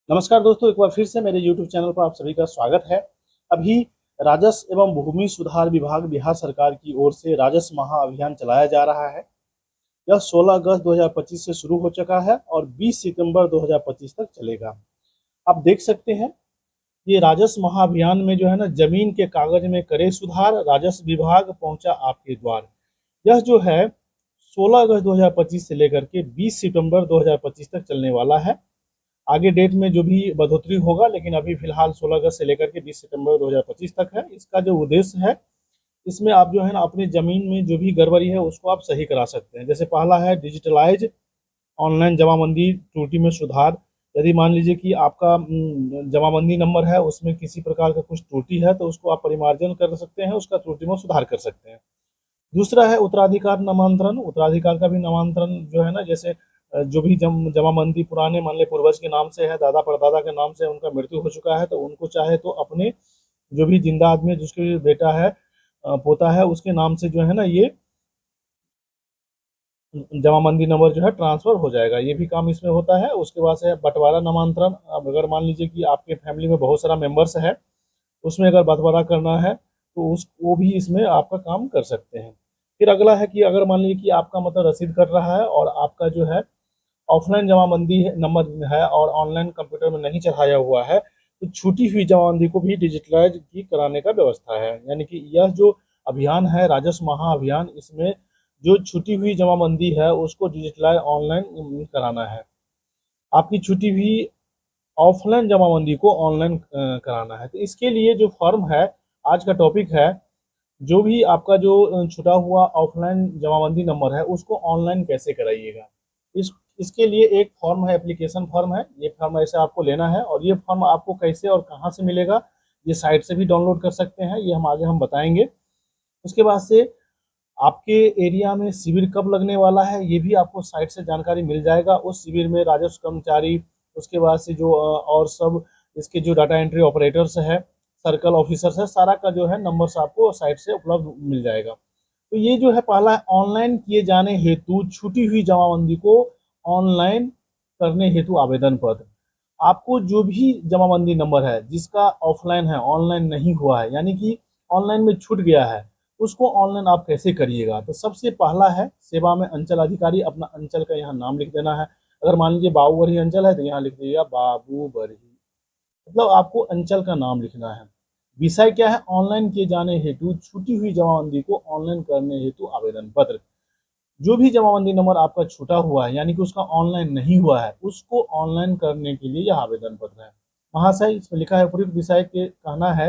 नमस्कार दोस्तों, एक बार फिर से मेरे YouTube चैनल पर आप सभी का स्वागत है। अभी राजस्व एवं भूमि सुधार विभाग बिहार सरकार की ओर से राजस्व महाअभियान चलाया जा रहा है। यह 16 अगस्त 2025 से शुरू हो चुका है और 20 सितंबर 2025 तक चलेगा। आप देख सकते हैं, ये राजस्व महाअभियान में जो है ना, जमीन के कागज में करे सुधार, राजस्व विभाग पहुंचा आपके द्वार। यह जो है 16 अगस्त 2025 से लेकर के 20 सितंबर 2025 तक चलने वाला है। आगे डेट में जो भी बढ़ोतरी होगा, लेकिन अभी फिलहाल 16 अगस्त से लेकर के 20 सितंबर 2025 तक है। इसका जो उद्देश्य है, इसमें आप जो है ना अपनी जमीन में जो भी गड़बड़ी है उसको आप सही करा सकते हैं। जैसे पहला है डिजिटलाइज ऑनलाइन जमाबंदी त्रुटि में सुधार। यदि मान लीजिए कि आपका जमाबंदी नंबर है, उसमें किसी प्रकार का कुछ त्रुटि है, तो उसको आप परिमार्जन कर सकते हैं, उसका त्रुटि में सुधार कर सकते हैं। दूसरा है उत्तराधिकार नामांतरण। उत्तराधिकार का भी नामांतरण जो है ना, जैसे जो भी जमाबंदी पुराने मान ले पूर्वज के नाम से है, दादा परदादा के नाम से, उनका मृत्यु हो चुका है, तो उनको चाहे तो अपने जो भी जिंदा आदमी है, जिसके बेटा है, पोता है, उसके नाम से जो है ना ये जमाबंदी नंबर जो है ट्रांसफर हो जाएगा। ये भी काम इसमें होता है। उसके बाद से बंटवारा नामांतरण। अब अगर मान लीजिए कि आपके फैमिली में बहुत सारा मेंबर्स है, उसमें अगर बंटवारा करना है तो उस वो भी इसमें आपका काम कर सकते हैं। फिर अगला है कि अगर मान लीजिए कि आपका मतलब रसीद कट रहा है और आपका जो है ऑफलाइन जमाबंदी नंबर है और ऑनलाइन कंप्यूटर में नहीं चढ़ाया हुआ है, तो छूटी हुई जमाबंदी को भी डिजिटलाइज की कराने का व्यवस्था है। यानी कि यह जो अभियान है राजस्व महाअभियान, इसमें जो छूटी हुई जमाबंदी है उसको डिजिटलाइज ऑनलाइन कराना है। आपकी छूटी हुई ऑफलाइन जमाबंदी को ऑनलाइन कराना है। तो इसके लिए जो फॉर्म है, आज का टॉपिक है, जो भी आपका जो छुटा हुआ ऑफलाइन जमाबंदी नंबर है उसको ऑनलाइन कैसे कराइएगा। इसके लिए एक फॉर्म है, एप्लीकेशन फॉर्म है। ये फॉर्म ऐसे आपको लेना है और ये फॉर्म आपको कैसे और कहाँ से मिलेगा, ये साइट से भी डाउनलोड कर सकते हैं, ये हम आगे बताएंगे। उसके बाद से आपके एरिया में शिविर कब लगने वाला है, ये भी आपको साइट से जानकारी मिल जाएगा। उस शिविर में राजस्व कर्मचारी, उसके बाद से जो और सब इसके जो डाटा एंट्री ऑपरेटर्स है, सर्कल ऑफिसर्स है, सारा का जो है नंबर्स आपको साइट से उपलब्ध मिल जाएगा। तो ये जो है पहला है, ऑनलाइन किए जाने हेतु छूटी हुई जमाबंदी को ऑनलाइन करने हेतु आवेदन पत्र। आपको जो भी जमाबंदी नंबर है जिसका ऑफलाइन है, ऑनलाइन नहीं हुआ है, यानी कि ऑनलाइन में छूट गया है, उसको ऑनलाइन आप कैसे करिएगा। तो सबसे पहला है सेवा में अंचल अधिकारी, अपना अंचल का यहाँ नाम लिख देना है। अगर मान लीजिए बाबूबरही अंचल है तो यहाँ लिख दीजिएगा बाबूबरही, मतलब आपको अंचल का नाम लिखना है। विषय क्या है, ऑनलाइन किए जाने हेतु छूटी हुई जमाबंदी को ऑनलाइन करने हेतु आवेदन पत्र। जो भी जमाबंदी नंबर आपका छूटा हुआ है, यानी कि उसका ऑनलाइन नहीं हुआ है, उसको ऑनलाइन करने के लिए यह आवेदन पत्र है। महाशय, इसमें लिखा है उपर्युक्त विषय के कहना है,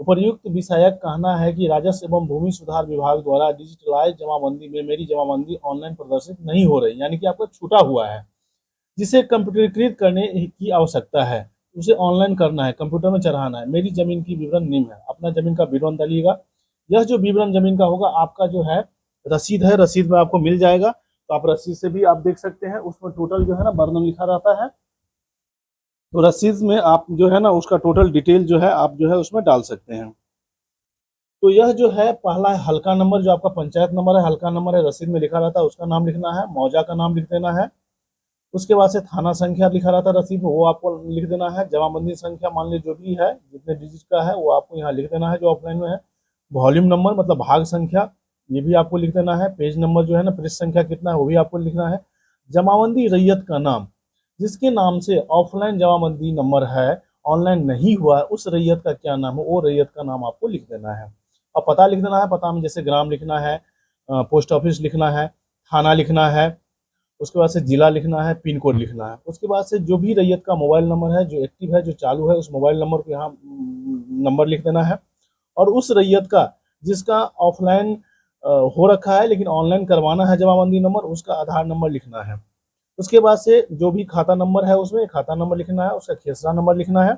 उपर्युक्त विषयक कहना है कि राजस्व एवं भूमि सुधार विभाग द्वारा डिजिटलाइज जमाबंदी में मेरी जमाबंदी ऑनलाइन प्रदर्शित नहीं हो रही, यानी कि आपका छूटा हुआ है, जिसे कंप्यूटरीकृत करने की आवश्यकता है, उसे ऑनलाइन करना है, कंप्यूटर में चढ़ाना है। मेरी जमीन की विवरण निम्न है, अपना जमीन का विवरण डालिएगा। यह जो विवरण जमीन का होगा, आपका जो है रसीद है, रसीद में आपको मिल जाएगा। तो आप रसीद से भी आप देख सकते हैं, उसमें टोटल जो है ना वर्णन लिखा रहता है। तो रसीद में आप जो है ना उसका टोटल डिटेल जो है आप जो है उसमें डाल सकते हैं। तो यह जो है पहला है हल्का नंबर, जो आपका पंचायत नंबर है, हल्का नंबर है, रसीद में लिखा रहता है, उसका नाम लिखना है, मौजा का नाम लिख देना है। उसके बाद से थाना संख्या लिखा रहता है रसीद में, वो आपको लिख देना है। जमाबंदी संख्या मान लीजिए जो भी है, जितने डिजिट का है, वो आपको यहाँ लिख देना है जो ऑफलाइन में है। वॉल्यूम नंबर मतलब भाग संख्या, ये भी आपको लिख देना है। पेज नंबर जो है ना, पृष्ठ संख्या कितना है, वो भी आपको लिखना है। जमाबंदी रैयत का नाम, जिसके नाम से ऑफलाइन जमाबंदी नंबर है, ऑनलाइन नहीं हुआ है, उस रैयत का क्या नाम है, वो रैयत का नाम आपको लिख देना है। और पता लिख देना है। पता में जैसे ग्राम लिखना है, पोस्ट ऑफिस लिखना है, थाना लिखना है, उसके बाद से जिला लिखना है, पिन कोड लिखना है। उसके बाद से जो भी रैयत का मोबाइल नंबर है, जो एक्टिव है, जो चालू है, उस मोबाइल नंबर को यहाँ नंबर लिख देना है। और उस रैयत का जिसका ऑफलाइन हो रखा है लेकिन ऑनलाइन करवाना है जमाबंदी नंबर, उसका आधार नंबर लिखना है। उसके बाद से जो भी खाता नंबर है उसमें खाता नंबर लिखना है, उसका खेसरा नंबर लिखना है।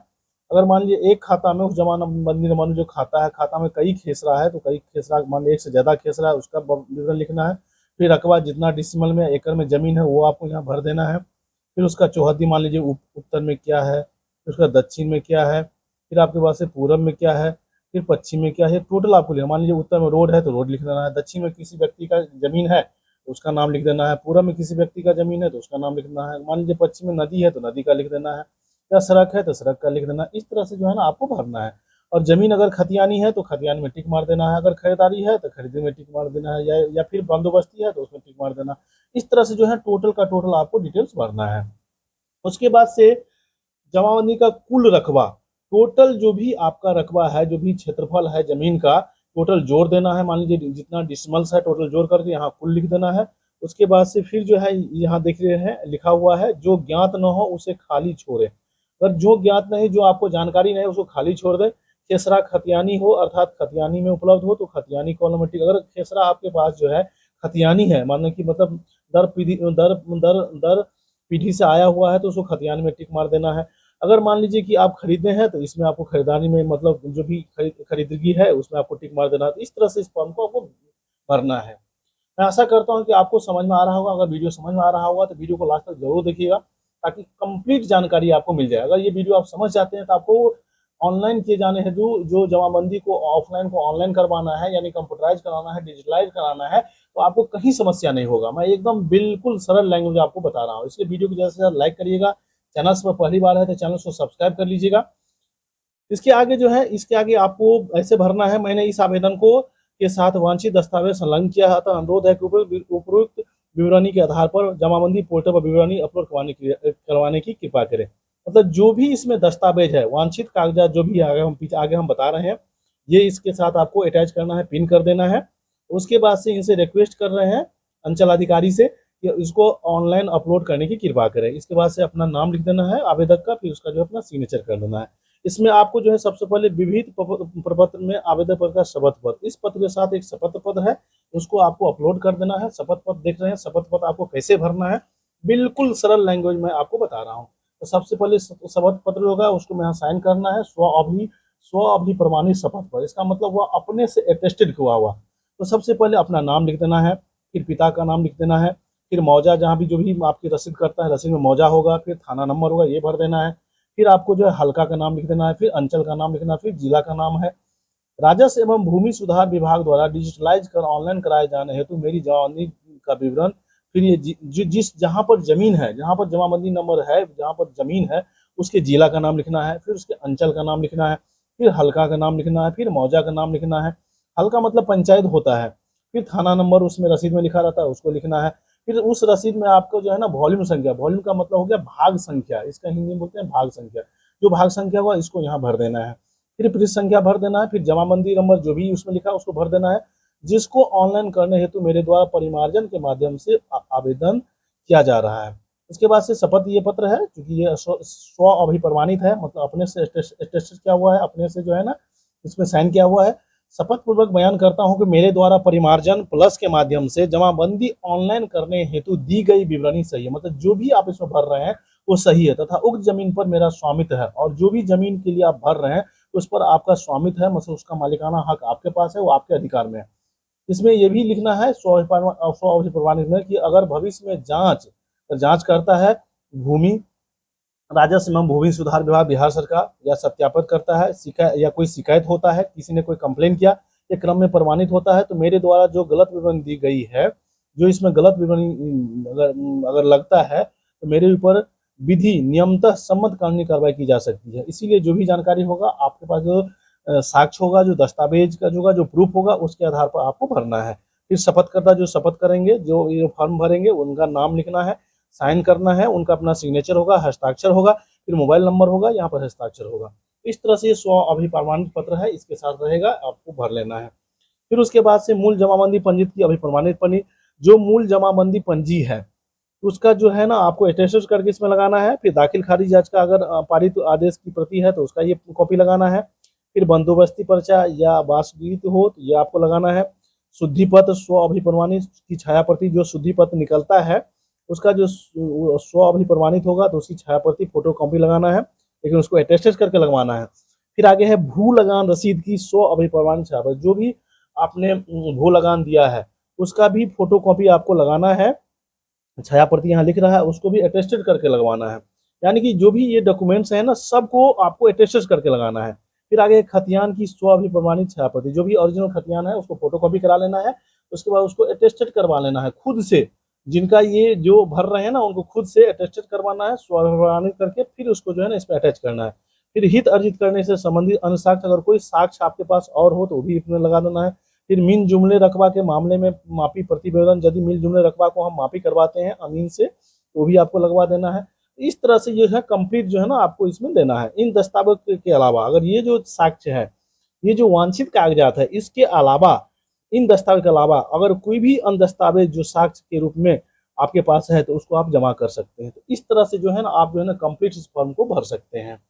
अगर मान लीजिए एक खाता में उस जमाबंदी नंबर में जो खाता है, खाता में कई खेसरा है, तो कई खेसरा मान लीजिए एक से ज़्यादा खेसरा है, उसका विवरण लिखना है। फिर रकबा जितना डिसिमल में एकड़ में ज़मीन है वो आपको यहाँ भर देना है। फिर उसका चौहद्दी मान लीजिए उत्तर में क्या है, फिर उसका दक्षिण में क्या है, फिर आपके पास से पूरब में क्या है, फिर पश्चिम में क्या है, टोटल आपको लिखना। मान लीजिए उत्तर में रोड है तो रोड लिख देना है, दक्षिण में किसी व्यक्ति का जमीन है तो उसका नाम लिख देना है, पूरब में किसी व्यक्ति का जमीन है तो उसका नाम लिखना है, मान लीजिए पश्चिम में नदी है तो नदी का लिख देना है, या सड़क है तो सड़क का लिख देना। इस तरह से जो है ना आपको भरना है। और जमीन अगर खतियानी है तो खतियानी में टिक मार देना है, अगर खरीदारी है तो खरीदी में टिक मार देना है, या फिर बंदोबस्ती है तो उसमें टिक मार देना। इस तरह से जो है टोटल का टोटल आपको डिटेल्स भरना है। उसके बाद से जमाबंदी का कुल रकबा, टोटल जो भी आपका रकबा है, जो भी क्षेत्रफल है जमीन का, टोटल जोड़ देना है। मान लीजिए जितना डिसमल्स है टोटल जोड़ करके यहाँ कुल लिख देना है। उसके बाद से फिर जो है यहाँ देख रहे हैं लिखा हुआ है जो ज्ञात न हो उसे खाली छोड़े। अगर जो ज्ञात नहीं, जो आपको जानकारी नहीं, उसको खाली छोड़ दे। खेसरा खतियानी हो अर्थात खतियानी में उपलब्ध हो तो खतियानी कॉलम में टिक। अगर खेसरा आपके पास जो है खतियानी है, मानो कि मतलब दर पीढ़ी दर दर दर पीढ़ी से आया हुआ है तो उसको खतियानी में टिक मार देना है। अगर मान लीजिए कि आप खरीदे हैं तो इसमें आपको खरीदारी में मतलब जो भी खरीदगी है उसमें आपको टिक मार देना है। तो इस तरह से इस फॉर्म को आपको भरना है। मैं आशा करता हूं कि आपको समझ में आ रहा होगा। अगर वीडियो समझ में आ रहा होगा तो वीडियो को लास्ट तक जरूर देखिएगा ताकि कंप्लीट जानकारी आपको मिल जाए। अगर ये वीडियो आप समझ जाते हैं तो आपको ऑनलाइन किए जाने हैं जो जमाबंदी को ऑफलाइन को ऑनलाइन करवाना है, यानी कंप्यूटराइज कराना है, डिजिटलाइज कराना है, तो आपको कहीं समस्या नहीं होगा। मैं एकदम बिल्कुल सरल लैंग्वेज आपको बता रहा हूँ। इसलिए वीडियो को ज़्यादा से ज़्यादा लाइक करिएगा। चैनल पर पहली बार है तो चैनल को सब्सक्राइब कर लीजिएगा। इसके आगे जो है, इसके आगे आपको ऐसे भरना है। मैंने इस आवेदन को के साथ वांछित दस्तावेज संलग्न किया था। अनुरोध है कि उपरोक्त विवरणी के आधार पर जमाबंदी पोर्टल पर विवरणी अपलोड करवाने की कृपा करें। मतलब जो भी इसमें दस्तावेज है, वांछित कागजात जो भी आगे हम बता रहे हैं, ये इसके साथ आपको अटैच करना है, पिन कर देना है। उसके बाद से इनसे रिक्वेस्ट कर रहे हैं अंचल अधिकारी से कि इसको ऑनलाइन अपलोड करने की कृपा करें। इसके बाद से अपना नाम लिख देना है आवेदक का, फिर उसका जो है अपना सिग्नेचर कर देना है। इसमें आपको जो है सबसे पहले विविध प्रपत्र में आवेदन पत्र का शपथ पत्र, इस पत्र के साथ एक शपथ पत्र है, उसको आपको अपलोड कर देना है। शपथ पत्र देख रहे हैं, शपथ पत्र आपको कैसे भरना है बिल्कुल सरल लैंग्वेज में आपको बता रहा हूँ। तो सबसे पहले शपथ पत्र होगा, उसको यहाँ साइन करना है। स्व अभि प्रमाणित शपथ पत्र, इसका मतलब वह अपने से अटेस्टेड हुआ हुआ। तो सबसे पहले अपना नाम लिख देना है, फिर पिता का नाम लिख देना है, फिर मौजा जहाँ भी जो भी आपकी रसीद करता है रसीद में मौजा होगा, फिर थाना नंबर होगा ये भर देना है। फिर आपको जो है हल्का का नाम लिख देना है, फिर अंचल का नाम लिखना है, फिर जिला का नाम है। राजस्व एवं भूमि सुधार विभाग द्वारा डिजिटलाइज कर ऑनलाइन कराए जाने हेतु मेरी जमाबंदी का विवरण। फिर ये जिस जहाँ पर जमीन है, जहाँ पर जमाबंदी नंबर है, जहाँ पर जमीन है उसके जिला का नाम लिखना है, फिर उसके अंचल का नाम लिखना है, फिर हल्का का नाम लिखना है, फिर मौजा का नाम लिखना है। हल्का मतलब पंचायत होता है। फिर थाना नंबर उसमें रसीद में लिखा रहता है, उसको लिखना है। फिर उस रसीद में आपको जो है ना वॉल्यूम संख्या, वॉल्यूम का मतलब हो गया भाग संख्या, इसका हिंदी में बोलते हैं भाग संख्या, जो भाग संख्या हुआ इसको यहाँ भर देना है। फिर पृष्ठ संख्या भर देना है, फिर जमाबंदी नंबर जो भी उसमें लिखा है उसको भर देना है, जिसको ऑनलाइन करने हेतु मेरे द्वारा परिमार्जन के माध्यम से आवेदन किया जा रहा है। इसके बाद से शपथ ये पत्र है, क्योंकि ये स्व अभिप्रमाणित है, मतलब अपने से अटेस्टेड किया हुआ है, अपने से जो है ना इसमें साइन किया हुआ है। शपथ पूर्वक बयान करता हूं कि मेरे द्वारा परिमार्जन प्लस के माध्यम से जमाबंदी ऑनलाइन करने हेतु दी गई विवरणी सही है। मतलब जो भी आप इसमें भर रहे हैं वो सही है, तथा उक्त जमीन पर मेरा स्वामित्व है, और जो भी जमीन के लिए आप भर रहे हैं उस पर आपका स्वामित्व है, मतलब उसका मालिकाना हक आपके पास है, वो आपके अधिकार में है। इसमें यह भी लिखना है स्व अभिप्रमाणित में कि अगर भविष्य में जांच करता है भूमि राजस्व एवं भूमि सुधार विभाग बिहार सरकार या सत्यापित करता है, शिकायत या कोई शिकायत होता है, किसी ने कोई कंप्लेन किया, ये क्रम में प्रमाणित होता है, तो मेरे द्वारा जो गलत विवरण दी गई है, जो इसमें गलत विवरण अगर लगता है तो मेरे ऊपर विधि नियमतः सम्मत कानूनी कार्रवाई की जा सकती है। इसीलिए जो भी जानकारी होगा आपके पास, जो साक्ष्य होगा, जो दस्तावेज का होगा, जो प्रूफ होगा, उसके आधार पर आपको भरना है। फिर शपथकर्ता जो शपथ करेंगे, जो ये फॉर्म भरेंगे, उनका नाम लिखना है, साइन करना है, उनका अपना सिग्नेचर होगा, हस्ताक्षर होगा, फिर मोबाइल नंबर होगा, यहाँ पर हस्ताक्षर होगा। इस तरह से ये स्व अभिप्रमाणित पत्र है, इसके साथ रहेगा, आपको भर लेना है। फिर उसके बाद से मूल जमाबंदी पंजीत की अभिप्रमाणित पंजी, जो मूल जमाबंदी पंजी है उसका जो है ना आपको अटेस्टेड करके इसमें लगाना है। फिर दाखिल खारिज जांच का अगर पारित आदेश की प्रति है तो उसका ये कॉपी लगाना है। फिर बंदोबस्ती पर्चा या वासगीत हो तो ये आपको लगाना है। शुद्धि पत्र स्व अभिप्रमाणित की छाया प्रति, जो शुद्धि पत्र निकलता है उसका जो स्व अभिप्रमाणित होगा तो उसकी छाया प्रति फोटो कॉपी लगाना है, लेकिन उसको अटेस्टेड करके लगवाना है। फिर आगे है भू लगान रसीद की स्व अभिप्रमाणित छाया प्रति, जो भी आपने भू लगान दिया है उसका भी फोटो कॉपी आपको लगाना है। छाया प्रति यहाँ लिख रहा है, उसको भी अटेस्टेड करके लगवाना है। यानी कि जो भी ये डॉक्यूमेंट्स हैं ना सबको आपको अटेस्टेड करके लगाना है। फिर आगे खतियान की स्व अभिप्रमाणित छाया प्रति, जो भी ओरिजिनल खतियान है उसको फोटो कॉपी करा लेना है, उसके बाद उसको अटेस्टेड करवा लेना है खुद से। जिनका ये जो भर रहे हैं ना, उनको खुद से अटेस्टेड करवाना है, स्वप्रमाणित करके फिर उसको जो है ना इसमें अटैच करना है। फिर हित अर्जित करने से संबंधित अन्य साक्ष्य, अगर कोई साक्ष्य आपके पास और हो तो वो भी इसमें लगा देना है। फिर मिल जुमले रकबा के मामले में मापी प्रतिवेदन, यदि मिल जुमले रकबा को हम मापी करवाते हैं अमीन से, तो वो भी आपको लगवा देना है। इस तरह से जो है कंप्लीट जो है ना आपको इसमें देना है। इन दस्तावेज के अलावा अगर ये जो साक्ष्य है, ये जो वांछित कागजात है, इसके अलावा, इन दस्तावेज के अलावा अगर कोई भी अन्य दस्तावेज जो साक्ष्य के रूप में आपके पास है तो उसको आप जमा कर सकते हैं। तो इस तरह से जो है ना आप जो है ना कंप्लीट इस फॉर्म को भर सकते हैं।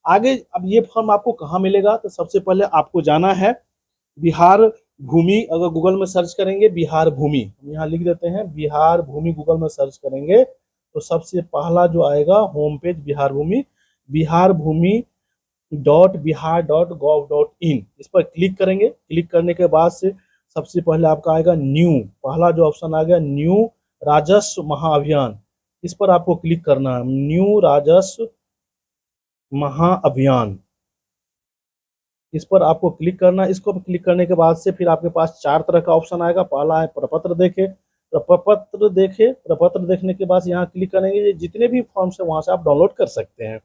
आगे अब ये फॉर्म आपको कहाँ मिलेगा, तो सबसे पहले आपको जाना है बिहार भूमि। अगर गूगल में सर्च करेंगे बिहार भूमि, हम यहाँ लिख देते हैं बिहार भूमि, गूगल में सर्च करेंगे तो सबसे पहला जो आएगा होम पेज बिहार भूमि, बिहार भूमि .bihar.gov.in, इस पर क्लिक करेंगे। क्लिक करने के बाद से सबसे पहले आपका आएगा न्यू, पहला जो ऑप्शन आ गया न्यू राजस्व महाअभियान, इस पर आपको क्लिक करना है। न्यू राजस्व महाअभियान, इस पर आपको क्लिक करना है। इसको क्लिक करने के बाद से फिर आपके पास 4 तरह का ऑप्शन आएगा। पहला है प्रपत्र देखे, प्रपत्र देखने के बाद यहाँ क्लिक करेंगे, जितने भी फॉर्म्स है वहां से आप डाउनलोड कर सकते हैं।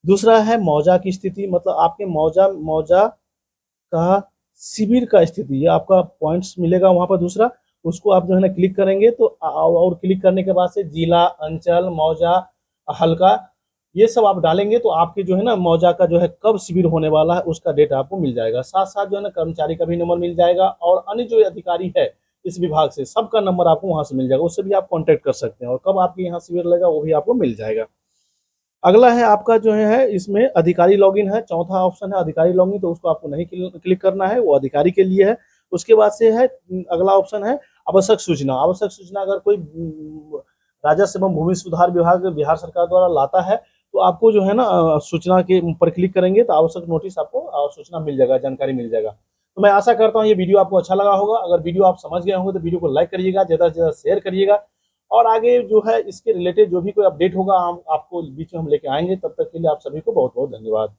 दूसरा है मौजा की स्थिति, मतलब आपके मौजा का शिविर का स्थिति, ये आपका पॉइंट्स मिलेगा वहां पर। दूसरा उसको आप जो है ना क्लिक करेंगे तो और क्लिक करने के बाद से जिला, अंचल, मौजा, हल्का, ये सब आप डालेंगे तो आपके जो है ना मौजा का जो है कब शिविर होने वाला है उसका डेट आपको मिल जाएगा। साथ साथ जो है ना कर्मचारी का भी नंबर मिल जाएगा और अन्य जो अधिकारी है इस विभाग से सबका नंबर आपको वहां से मिल जाएगा, उससे भी आप कांटेक्ट कर सकते हैं और कब आपके यहाँ शिविर लगेगा वो भी आपको मिल जाएगा। अगला है आपका जो है इसमें अधिकारी लॉगिन है, चौथा ऑप्शन है अधिकारी लॉगिन, तो उसको आपको नहीं क्लिक करना है, वो अधिकारी के लिए है। उसके बाद से है अगला ऑप्शन है आवश्यक सूचना। आवश्यक सूचना अगर कोई राजस्व एवं भूमि सुधार विभाग बिहार सरकार द्वारा लाता है तो आपको जो है ना सूचना के पर क्लिक करेंगे तो आवश्यक नोटिस आपको सूचना मिल जाएगा, जानकारी मिल जाएगा। तो मैं आशा करता हूँ ये वीडियो आपको अच्छा लगा होगा। अगर वीडियो आप समझ गए होंगे तो वीडियो को लाइक करिएगा, ज़्यादा से ज़्यादा शेयर करिएगा और आगे जो है इसके रिलेटेड जो भी कोई अपडेट होगा हम आपको बीच में हम लेके आएंगे। तब तक के लिए आप सभी को बहुत बहुत धन्यवाद।